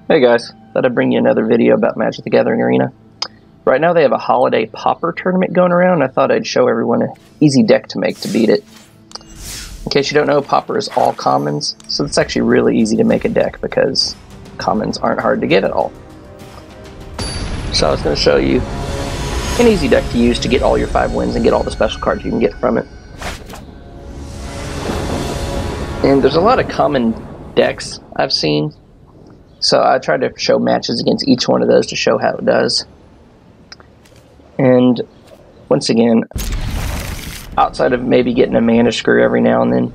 Hey guys, thought I'd bring you another video about Magic the Gathering Arena. Right now they have a holiday Pauper Tournament going around, and I thought I'd show everyone an easy deck to make to beat it. In case you don't know, Pauper is all commons, so it's actually really easy to make a deck because commons aren't hard to get at all. So I was going to show you an easy deck to use to get all your 5 wins and get all the special cards you can get from it. And there's a lot of common decks I've seen, so I tried to show matches against each one of those to show how it does. And once again, outside of maybe getting a mana screw every now and then,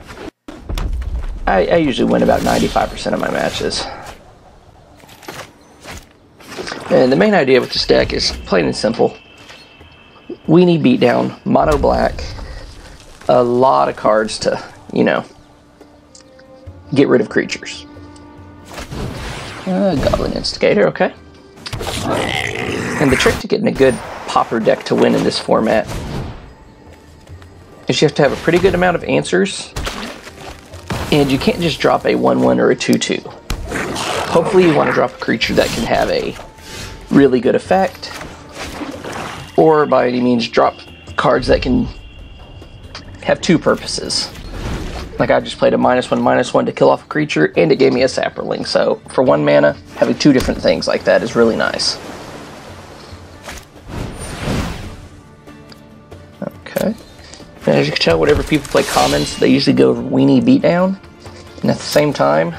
I usually win about 95% of my matches. And the main idea with this deck is plain and simple. Weenie beatdown, mono black, a lot of cards to, get rid of creatures. Goblin Instigator, okay. And the trick to getting a good Pauper deck to win in this format is you have to have a pretty good amount of answers, and you can't just drop a 1/1 or a 2/2. Hopefully you want to drop a creature that can have a really good effect, or by any means drop cards that can have 2 purposes. Like I just played a -1/-1 to kill off a creature, and it gave me a Saproling. So for 1 mana, having 2 different things like that is really nice. Okay. And as you can tell, whenever people play commons, they usually go Weenie Beatdown. And at the same time,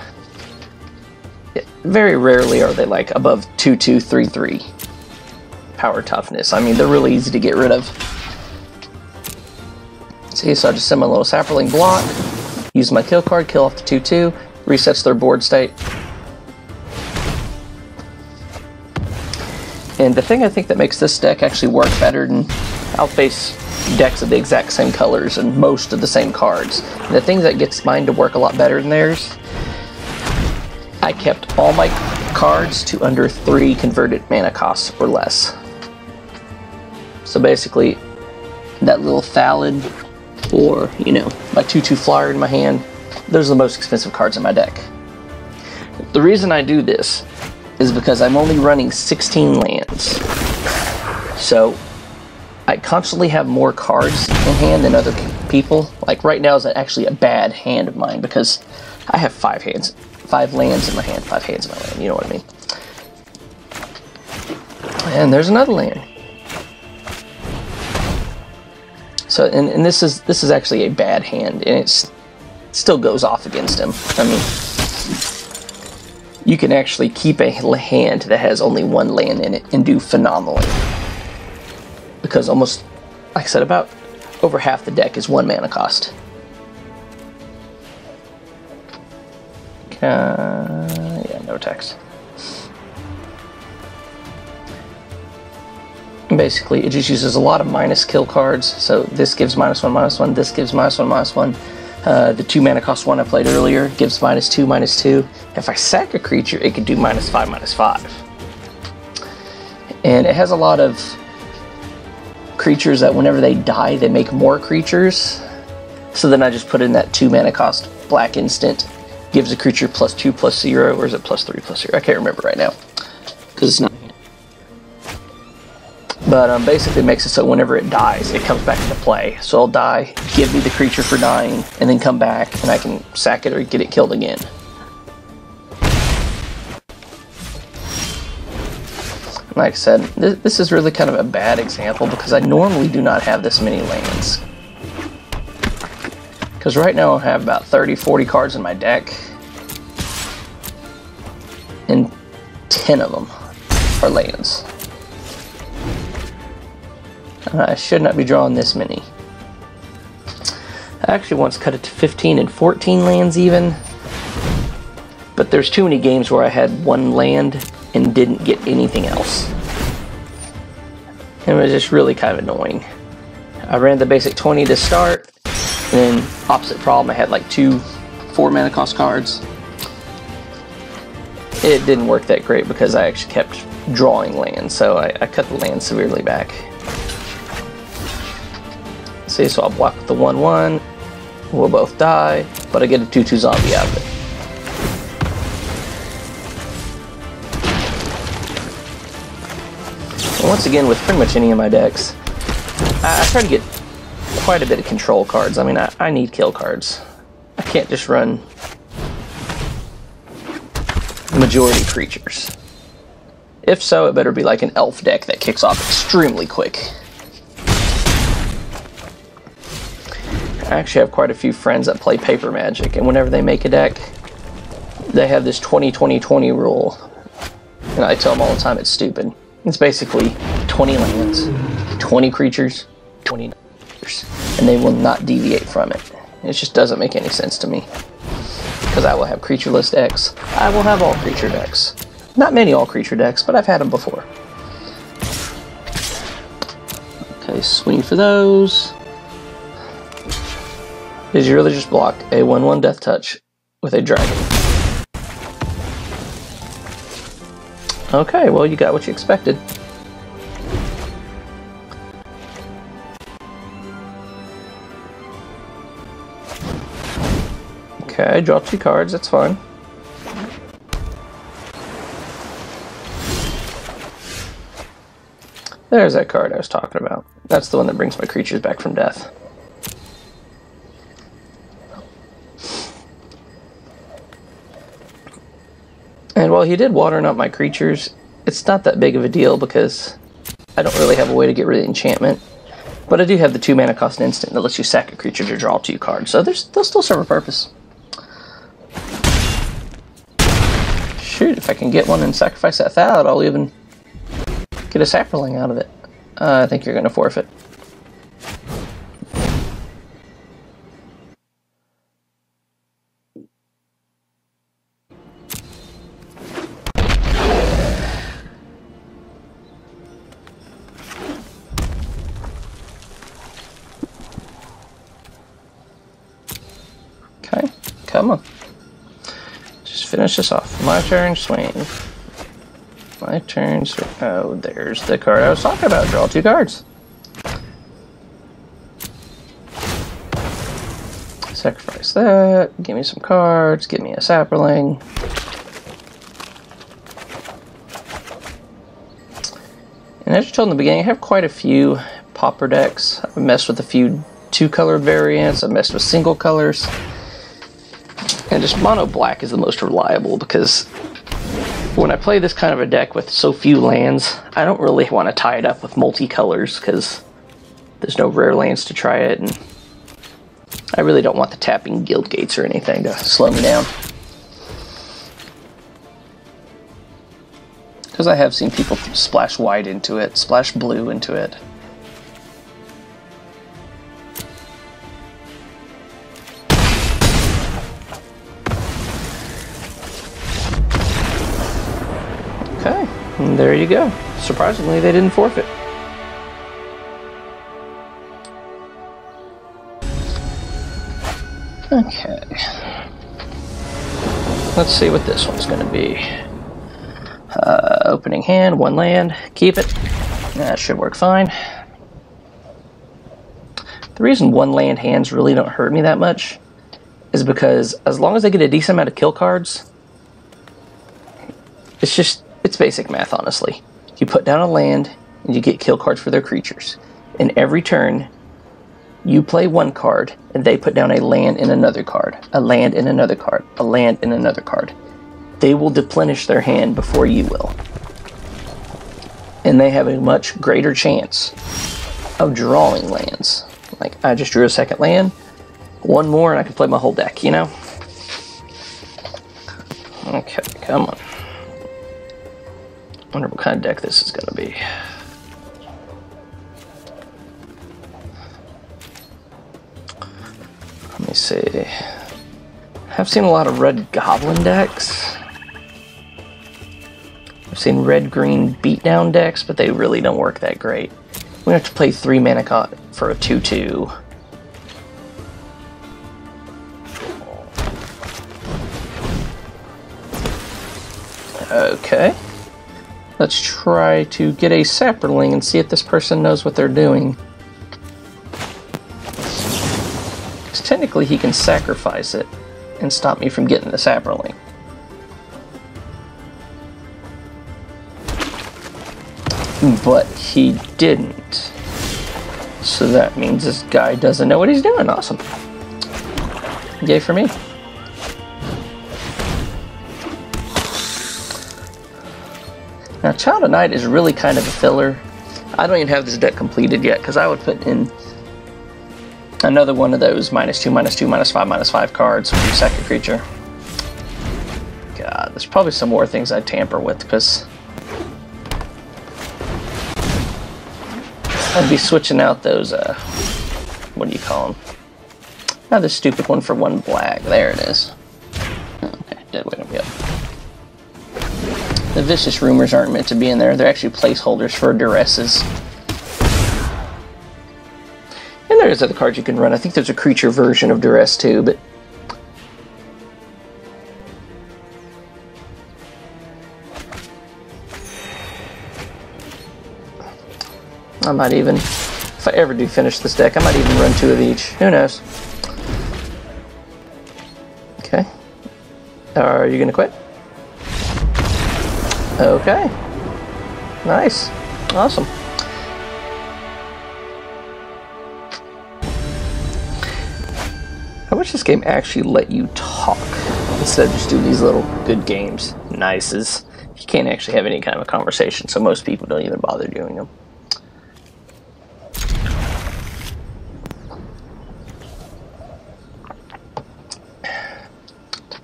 very rarely are they like above 2/2, 3/3 power toughness. I mean, they're really easy to get rid of. See, so I just send my little Saproling block. Use my kill card, kill off the 2/2, resets their board state. And the thing I think that makes this deck actually work better than I'll face decks of the exact same colors and most of the same cards. And the thing that gets mine to work a lot better than theirs, I kept all my cards to under 3 converted mana costs or less. So basically, that little Thallid, or, my 2/2 flyer in my hand, those are the most expensive cards in my deck. The reason I do this is because I'm only running 16 lands. So I constantly have more cards in hand than other people. Like right now is actually a bad hand of mine because I have 5 lands in my hand, 5 hands in my land, you know what I mean? And there's another land. So, and this is actually a bad hand, and it still goes off against him. I mean, you can actually keep a hand that has only 1 land in it and do phenomenally. Because almost, like I said, about over half the deck is 1 mana cost. Yeah, no text. Basically, it just uses a lot of minus kill cards. So this gives -1/-1, this gives -1/-1. The 2 mana cost one I played earlier gives -2/-2. If I sack a creature, it could do -5/-5. And it has a lot of creatures that whenever they die, they make more creatures. So then I just put in that 2 mana cost black instant. Gives a creature +2/+0, or is it +3/+0? I can't remember right now, because it's not. But basically makes it so whenever it dies, it comes back into play. So it'll die, give me the creature for dying, and then come back, and I can sack it or get it killed again. Like I said, this is really kind of a bad example because I normally do not have this many lands. Because right now I have about 30-40 cards in my deck, and 10 of them are lands. I should not be drawing this many. I actually once cut it to 15 and 14 lands even, but there's too many games where I had 1 land and didn't get anything else. And it was just really kind of annoying. I ran the basic 20 to start, and then opposite problem, I had like 2 4 mana cost cards. It didn't work that great because I actually kept drawing lands, so I cut the land severely back. See, so I'll block with the 1/1, we'll both die, but I get a 2/2 zombie out of it. once again, with pretty much any of my decks, I try to get quite a bit of control cards. I mean, I need kill cards. I can't just run majority creatures. If so, it better be like an elf deck that kicks off extremely quick. I actually have quite a few friends that play Paper Magic, and whenever they make a deck, they have this 20-20-20 rule. And I tell them all the time it's stupid. It's basically 20 lands, 20 creatures, 20 numbers, and they will not deviate from it. It just doesn't make any sense to me. Because I will have creatureless decks. I will have all creature decks. Not many all creature decks, but I've had them before. Okay, swing for those. Did you really just block a 1/1 Death Touch with a dragon? Okay, well, you got what you expected. Okay, draw 2 cards, that's fine. There's that card I was talking about. That's the one that brings my creatures back from death. And while he did watering up my creatures, it's not that big of a deal because I don't really have a way to get rid of the enchantment. But I do have the 2 mana cost instant that lets you sack a creature to draw 2 cards, so they'll still serve a purpose. Shoot, if I can get one and sacrifice that Thallid, I'll even get a Saproling out of it. I think you're going to forfeit. Okay, come on. Just finish this off. My turn, swing. My turn, swing. Oh, there's the card I was talking about. Draw 2 cards. Sacrifice that. Give me some cards. Give me a Saproling. And as I told in the beginning, I have quite a few Pauper decks. I've messed with a few 2-colored variants. I've messed with single colors. And just mono black is the most reliable because when I play this kind of a deck with so few lands, I don't really want to tie it up with multicolors because there's no rare lands to try it, and I really don't want the tapping guild gates or anything to slow me down. Because I have seen people splash white into it, splash blue into it. Okay, and there you go. Surprisingly, they didn't forfeit. Okay. Let's see what this one's going to be. Opening hand, 1 land, keep it. That should work fine. The reason 1 land hands really don't hurt me that much is because as long as I get a decent amount of kill cards, it's basic math, honestly. You put down a land, and you get kill cards for their creatures. And every turn, you play 1 card, and they put down a land and another card, a land and another card, a land and another card. They will deplenish their hand before you will. And they have a much greater chance of drawing lands. Like, I just drew a 2nd land, 1 more, and I can play my whole deck, you know? Okay, come on. Wonder what kind of deck this is going to be. Let me see. I've seen a lot of red goblin decks. I've seen red-green beatdown decks, but they really don't work that great. We have to play 3 mana for a 2/2. Okay. Let's try to get a Saproling and see if this person knows what they're doing. Because technically he can sacrifice it and stop me from getting the Saproling. but he didn't. So that means this guy doesn't know what he's doing. Awesome. Yay for me. Now, Child of Night is really kind of a filler. I don't even have this deck completed yet, because I would put in another one of those -2, -2, -5, -5 cards for your second creature. God, there's probably some more things I'd tamper with, because I'd be switching out those, what do you call them? Now this stupid one for 1 black. There it is. Okay, dead weight on me up. The Vicious Rumors aren't meant to be in there. They're actually placeholders for Duresses. And there's other cards you can run. I think there's a creature version of Duress too, but I might even, if I ever do finish this deck, I might even run 2 of each. Who knows? Okay. Are you gonna quit? Okay. Nice. Awesome. I wish this game actually let you talk instead of just doing these little good games. Nices. You can't actually have any kind of a conversation, so most people don't even bother doing them.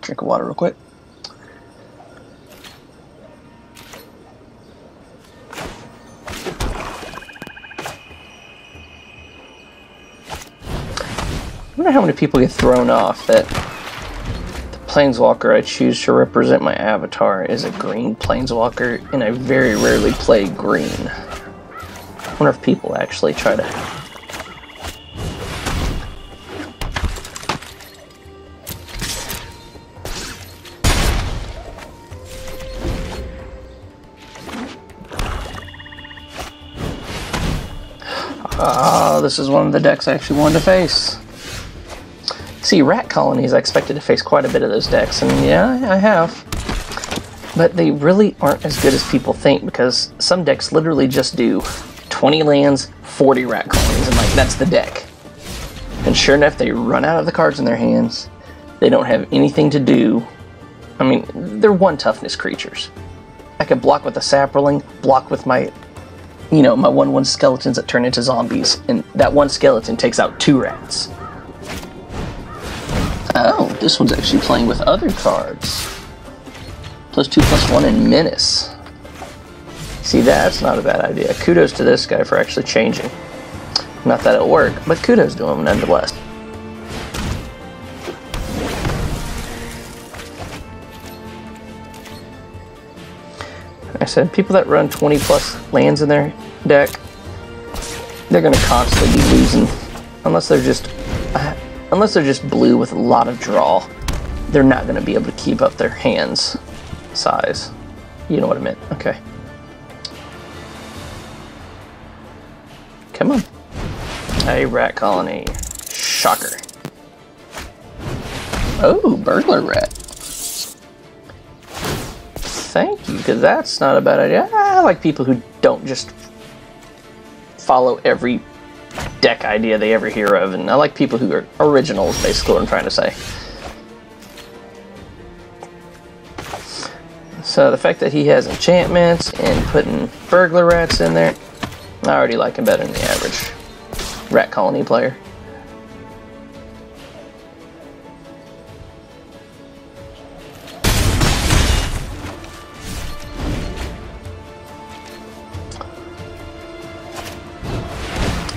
Drink of water real quick. I wonder how many people get thrown off that the Planeswalker I choose to represent my avatar is a green Planeswalker, and I very rarely play green. I wonder if people actually try to... Ah, this is one of the decks I actually wanted to face. See, Rat Colonies, I expected to face quite a bit of those decks, and yeah, I have. But they really aren't as good as people think, because some decks literally just do 20 lands, 40 Rat Colonies, and like, that's the deck. And sure enough, they run out of the cards in their hands. They don't have anything to do. I mean, they're 1 toughness creatures. I could block with a Saproling, block with my, you know, my 1/1 skeletons that turn into zombies, and that 1 skeleton takes out 2 rats. Oh, this one's actually playing with other cards. +2/+1 and Menace. See, that's not a bad idea. Kudos to this guy for actually changing. Not that it'll work, but kudos to him nonetheless. Like I said, people that run 20+ lands in their deck, they're going to constantly be losing. Unless they're just blue with a lot of draw, they're not going to be able to keep up their hands size. You know what I meant. Okay. Come on. A Rat Colony. Shocker. Oh, Burglar Rat. Thank you, because that's not a bad idea. I like people who don't just follow every deck idea they ever hear of, and I like people who are originals, basically what I'm trying to say. So the fact that he has enchantments and putting Burglar Rats in there, I already like him better than the average Rat Colony player.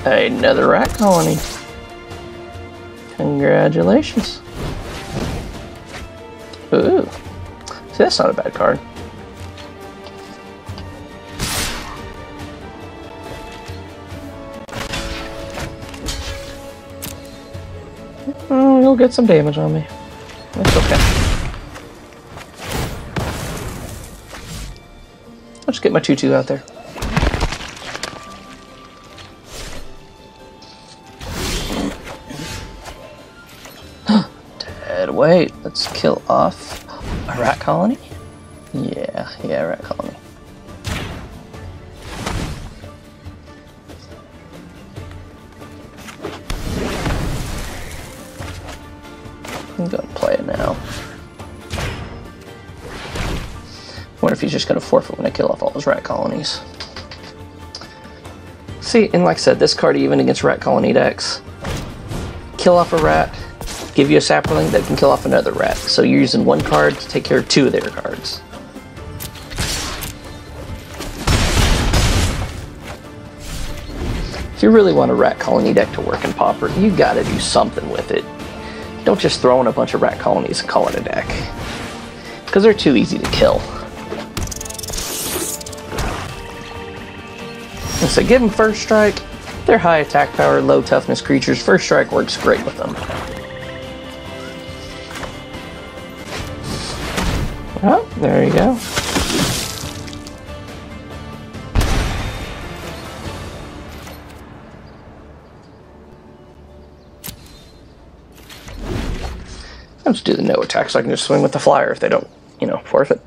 Another Rat Colony. Congratulations. Ooh. See, that's not a bad card. Oh, you'll get some damage on me. That's okay. I'll just get my 2/2 out there. Wait, let's kill off a Rat Colony? Yeah, Rat Colony. wonder if he's just going to forfeit when I kill off all his rat colonies. See, and like I said, this card even against rat colony decks, kill off a rat, give you a sapling that can kill off another rat. So you're using one card to take care of two of their cards. If you really want a rat colony deck to work in Pauper, you gotta do something with it. Don't just throw in a bunch of rat colonies and call it a deck, because they're too easy to kill. And so give them first strike. They're high attack power, low toughness creatures. First strike works great with them. Oh, there you go. I'll just do the no attack so I can just swing with the flyer if they don't, you know, forfeit.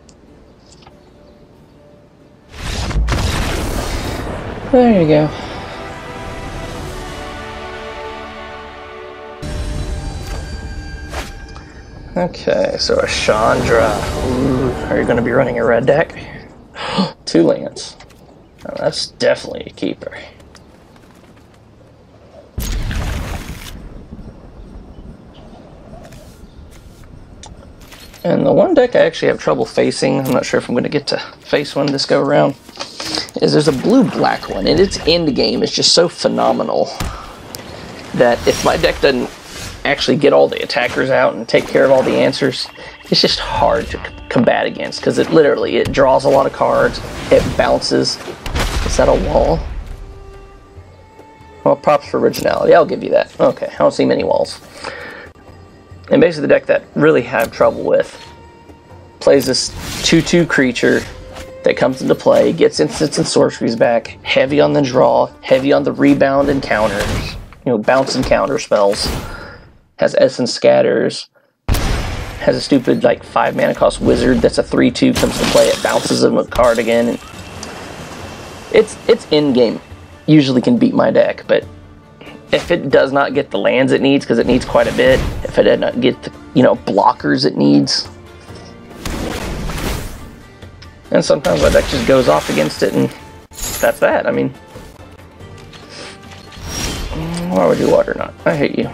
There you go. Okay, so a Chandra. Ooh, are you going to be running a red deck? 2 lands. Oh, that's definitely a keeper. And the one deck I actually have trouble facing, I'm not sure if I'm going to get to face one this go around, is there's a blue-black one, and its end game is just so phenomenal that if my deck doesn't actually get all the attackers out and take care of all the answers, it's just hard to combat against, because it draws a lot of cards, it bounces. Is that a wall? Well, props for originality, I'll give you that. Okay, I don't see many walls. And basically the deck that really have trouble with plays this 2/2 creature that comes into play, gets instants and sorceries back, heavy on the draw, heavy on the rebound and counters, you know, bounce and counter spells, has essence scatters, has a stupid like 5 mana cost wizard that's a 3/2, comes to play, it bounces a card again, and its end game usually can beat my deck, but if it does not get the lands it needs, because it needs quite a bit, if it does not get the, you know, blockers it needs, and sometimes my deck just goes off against it, and that's that. I mean, why would you water not? I hate you.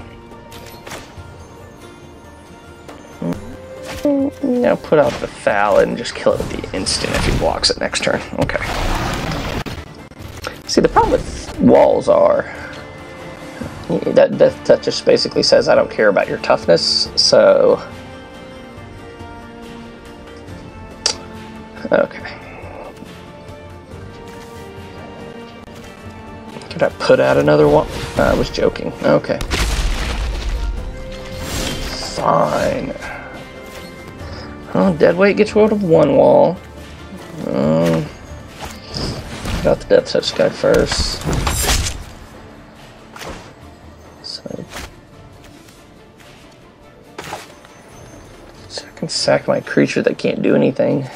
Now put out the foul and just kill it at the instant if he blocks it next turn. Okay. See, the problem with walls are that just basically says I don't care about your toughness, so okay. Could I put out another one? I was joking. Okay. Fine. Oh, deadweight gets rid of 1 wall. Got the Death Touch guy first. So I can sack my creature that can't do anything.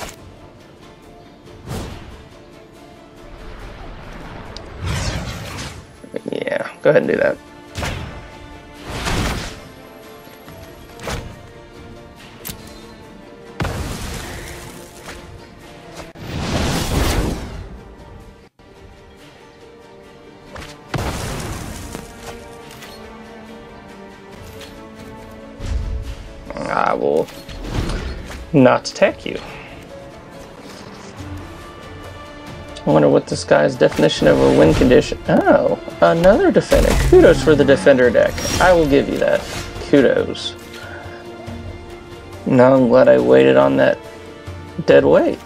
Yeah, go ahead and do that. I will not attack you. I wonder what this guy's definition of a win condition. Oh, another defender. Kudos for the defender deck. I will give you that. Kudos. Now I'm glad I waited on that dead weight.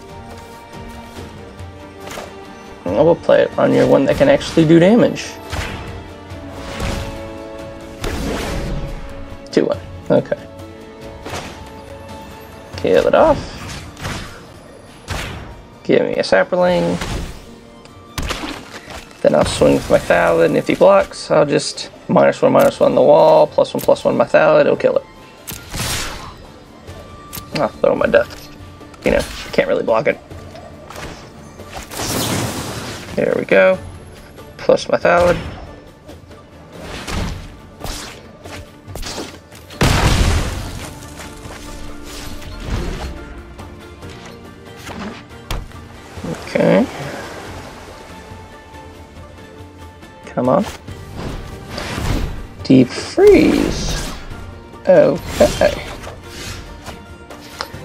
I will play it on your one that can actually do damage. 2-1. Okay. Kill it off. Give me a sapling. Then I'll swing with my Thallid, and if he blocks, I'll just -1/-1 the wall, +1/+1 my Thallid, it'll kill it. I'll throw my death. You know, can't really block it. There we go. Plus my Thallid. Okay. Come on. Deep freeze. Okay.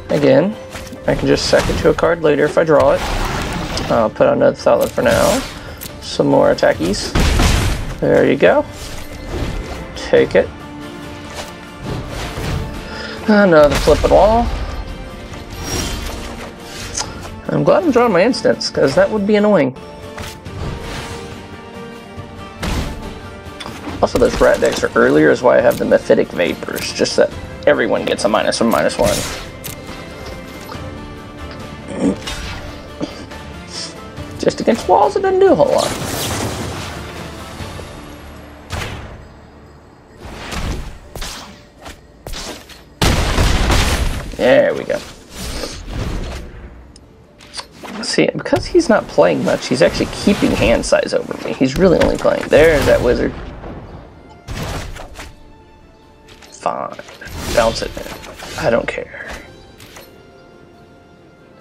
Again, I can just sack it to a card later if I draw it. I'll put on another Thallid for now. Some more attackies. There you go. Take it. Another flipping wall. I'm glad I'm drawing my instants, because that would be annoying. Also, those rat decks are earlier is why I have the Mephitic Vapors, just that everyone gets a -1/-1. Just against walls, it doesn't do a whole lot. There we go. See, because he's not playing much, he's actually keeping hand size over me. He's really only playing. There's that wizard. Fine. Bounce it in. I don't care.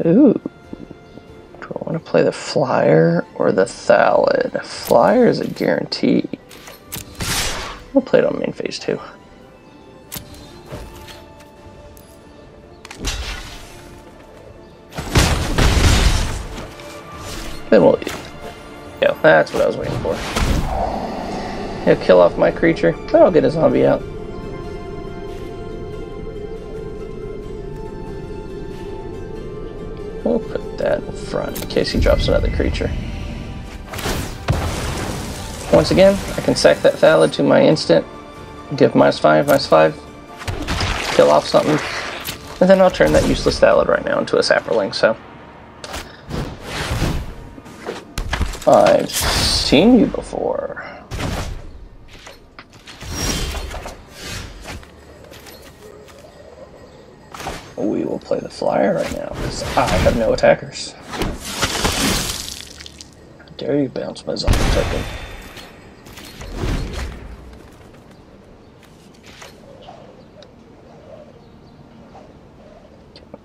Ooh. Do I want to play the Flyer or the Thallid? Flyer is a guarantee. We'll play it on main phase too. Then we'll... Yeah, that's what I was waiting for. He'll kill off my creature, but I'll get a zombie out. We'll put that in front in case he drops another creature. Once again, I can sack that Thallid to my instant, give -5/-5, kill off something, and then I'll turn that useless Thallid right now into a Saproling, so... I've seen you before. We will play the Flyer right now, because I have no attackers. How dare you bounce my zombie token?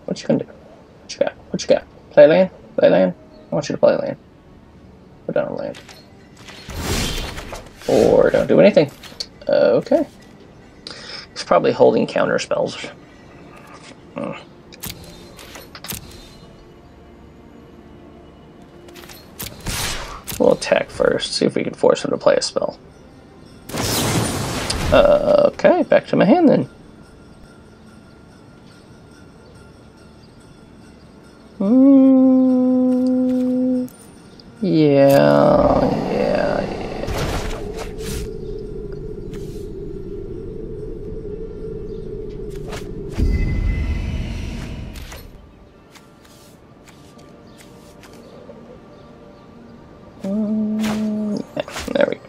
What you gonna do? What you got? What you got? Play land? Play land? I want you to play land. Put down a land. Or don't do anything. Okay. He's probably holding counter spells. We'll attack first, see if we can force him to play a spell. Okay, back to my hand then. Yeah. There we go.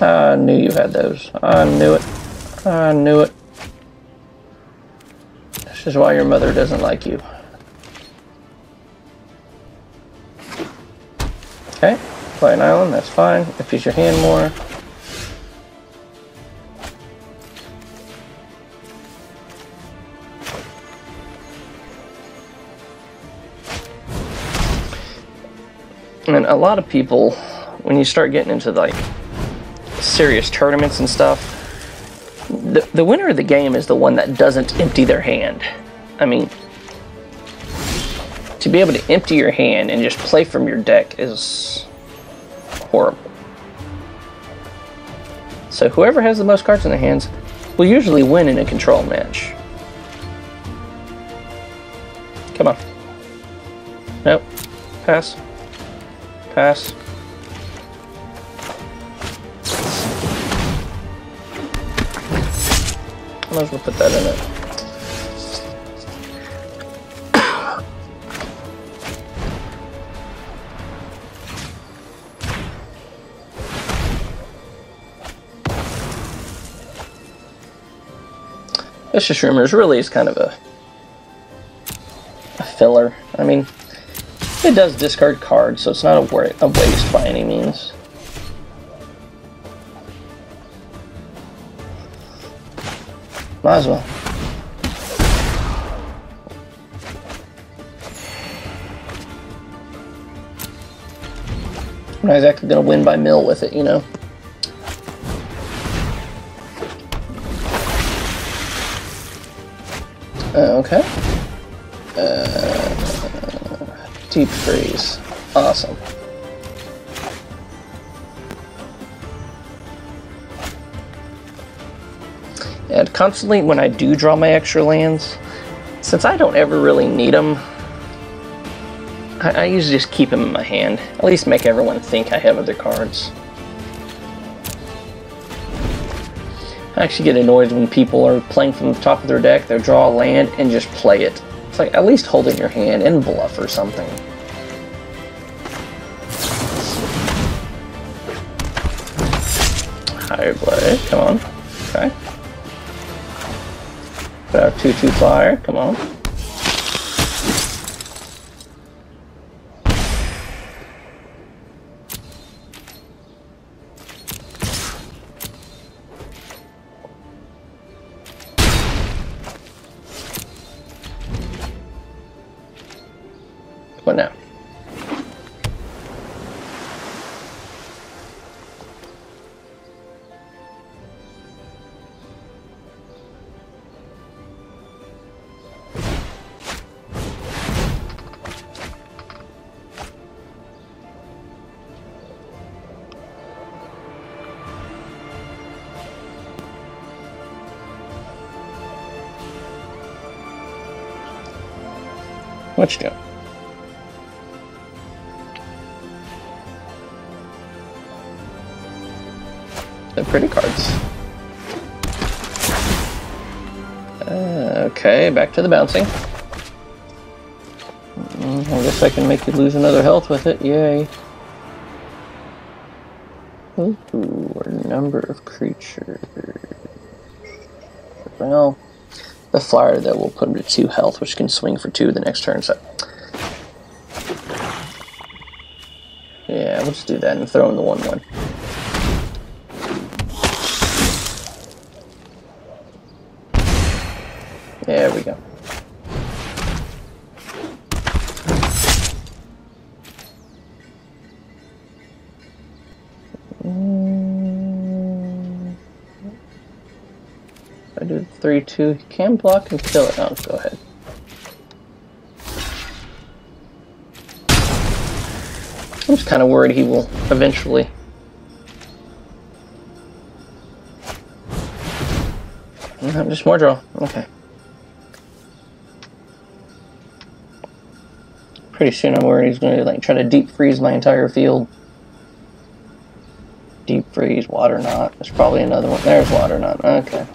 I knew you had those. I knew it. I knew it. This is why your mother doesn't like you. Okay, play an island, that's fine. Empties your hand more. And a lot of people, when you start getting into like serious tournaments and stuff, the winner of the game is the one that doesn't empty their hand. I mean, to be able to empty your hand and just play from your deck is horrible. So whoever has the most cards in their hands will usually win in a control match. Come on. Nope. Pass. Pass. I might as well put that in it. Vicious Rumors really is kind of a filler. I mean, it does discard cards, so it's not a waste by any means. Might as well. I'm not exactly going to win by mill with it, you know. Okay. Deep freeze. Awesome. And constantly, when I do draw my extra lands, since I don't ever really need them, I usually just keep them in my hand. At least make everyone think I have other cards. I actually get annoyed when people are playing from the top of their deck, they'll draw a land and just play it. It's like, at least hold it in your hand and bluff or something. Higher Blade, come on. Okay. Put out 2/2 flyer, come on. What now? What you doing? They're pretty cards. Okay, back to the bouncing. I guess I can make you lose another health with it. Yay. Ooh, a number of creatures. Well, the flyer that will put him to 2 health, which can swing for 2 the next turn. So, yeah, we'll just do that and throw in the 1/1. There we go. If I do 3/2, he can block and kill it. Oh, go ahead. I'm just kind of worried he will eventually. Just more draw. Okay. Pretty soon I'm worried he's going to like try to deep freeze my entire field. Deep freeze, water knot. There's probably another one. There's water knot. Okay.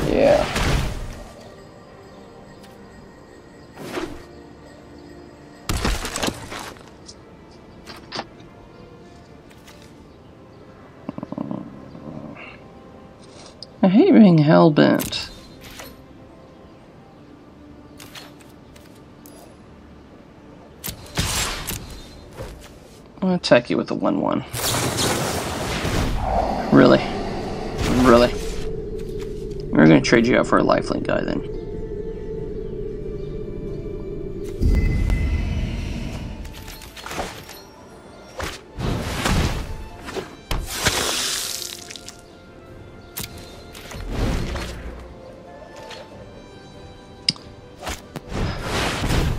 Yeah. I hate being hellbent. I'll attack you with the 1/1. Really? Really? We're gonna trade you out for a lifelink guy then.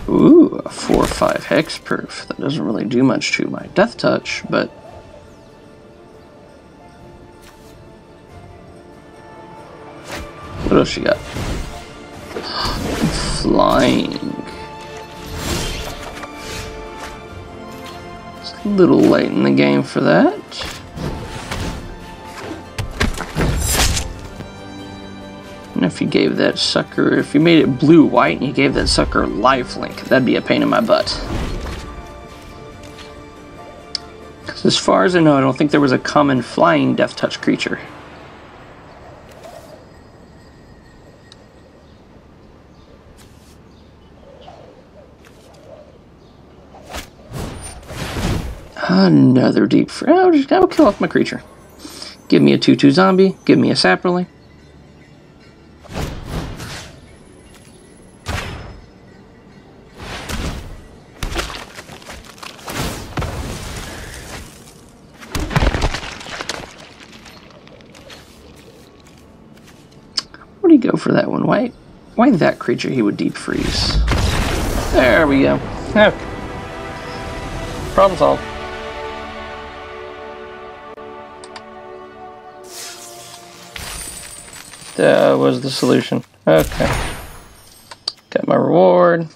Ooh, a 4/5 hexproof. That doesn't really do much to my death touch, but what else you got? Flying. It's a little late in the game for that. And if you gave that sucker, if you made it blue-white and you gave that sucker lifelink, that'd be a pain in my butt. Because as far as I know, I don't think there was a common flying death touch creature. Another deep freeze. I'll kill off my creature. Give me a 2/2 zombie. Give me a Saproling. Where do you go for that one? Why that creature he would deep freeze? There we go. Okay. Problem solved. That was the solution. Okay. Got my reward.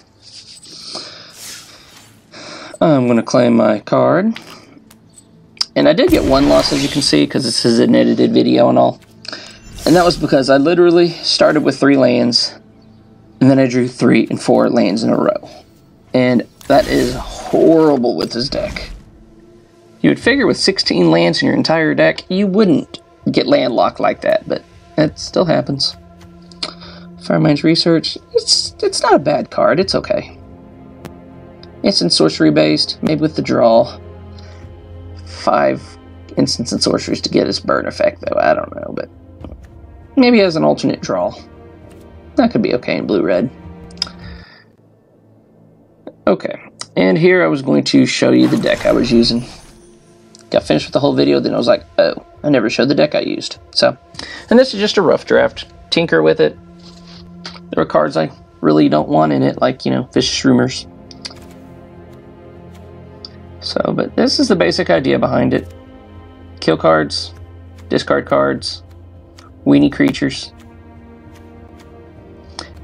I'm going to claim my card. And I did get one loss, as you can see, because this is an edited video and all. And that was because I literally started with 3 lands, and then I drew 3 and 4 lands in a row. And that is horrible with this deck. You would figure with 16 lands in your entire deck, you wouldn't get landlocked like that, but that still happens. Firemind's Research, it's not a bad card, it's okay. Instant sorcery based, maybe with the draw. 5 instants and sorceries to get his burn effect, though, I don't know, but maybe as an alternate draw. That could be okay in blue-red. Okay, and here I was going to show you the deck I was using. Got finished with the whole video, then I was like, oh, I never showed the deck I used. So, and this is just a rough draft. Tinker with it. There are cards I really don't want in it, like, you know, Vicious Rumors. So, but this is the basic idea behind it. Kill cards, discard cards, weenie creatures.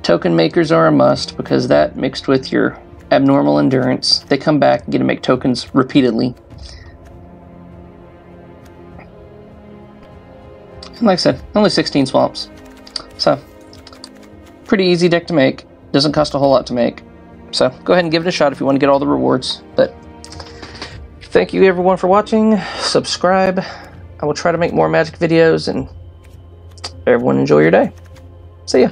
Token makers are a must, because that mixed with your abnormal endurance, they come back and get to make tokens repeatedly. And like I said, only 16 swamps. So, pretty easy deck to make. Doesn't cost a whole lot to make. So, go ahead and give it a shot if you want to get all the rewards. But, thank you everyone for watching. Subscribe. I will try to make more Magic videos, and everyone enjoy your day. See ya.